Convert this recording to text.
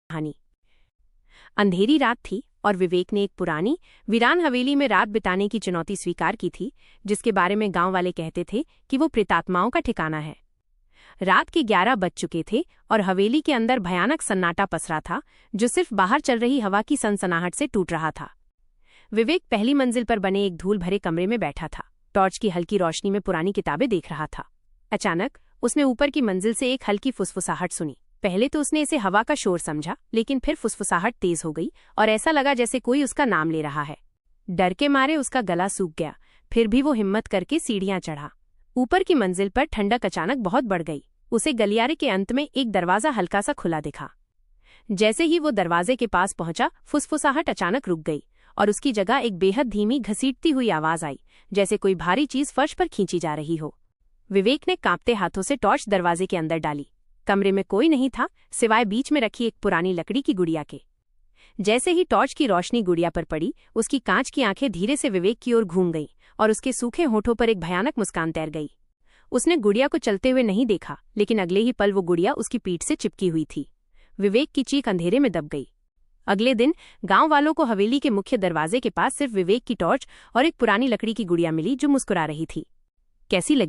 कहानी। अंधेरी रात थी और विवेक ने एक पुरानी वीरान हवेली में रात बिताने की चुनौती स्वीकार की थी, जिसके बारे में गांव वाले कहते थे कि वो प्रेतात्माओं का ठिकाना है। रात के 11 बज चुके थे और हवेली के अंदर भयानक सन्नाटा पसरा था, जो सिर्फ बाहर चल रही हवा की सनसनाहट से टूट रहा था। विवेक पहली मंजिल पर बने एक धूल भरे कमरे में बैठा था, टॉर्च की हल्की रोशनी में पुरानी किताबें देख रहा था। अचानक उसने ऊपर की मंजिल से एक हल्की फुसफुसाहट सुनी। पहले तो उसने इसे हवा का शोर समझा, लेकिन फिर फुसफुसाहट तेज हो गई और ऐसा लगा जैसे कोई उसका नाम ले रहा है। डर के मारे उसका गला सूख गया, फिर भी वो हिम्मत करके सीढ़ियां चढ़ा। ऊपर की मंजिल पर ठंडक अचानक बहुत बढ़ गई। उसे गलियारे के अंत में एक दरवाजा हल्का सा खुला दिखा। जैसे ही वो दरवाजे के पास पहुंचा, फुसफुसाहट अचानक रुक गई और उसकी जगह एक बेहद धीमी घसीटती हुई आवाज आई, जैसे कोई भारी चीज फर्श पर खींची जा रही हो। विवेक ने कांपते हाथों से टॉर्च दरवाजे के अंदर डाली। कमरे में कोई नहीं था, सिवाय बीच में रखी एक पुरानी लकड़ी की गुड़िया के। जैसे ही टॉर्च की रोशनी गुड़िया पर पड़ी, उसकी कांच की आंखें धीरे से विवेक की ओर घूम गईं और उसके सूखे होठों पर एक भयानक मुस्कान तैर गई। उसने गुड़िया को चलते हुए नहीं देखा, लेकिन अगले ही पल वो गुड़िया उसकी पीठ से चिपकी हुई थी। विवेक की चीख अंधेरे में दब गई। अगले दिन गांव वालों को हवेली के मुख्य दरवाजे के पास सिर्फ विवेक की टॉर्च और एक पुरानी लकड़ी की गुड़िया मिली, जो मुस्कुरा रही थी। कैसी लगी?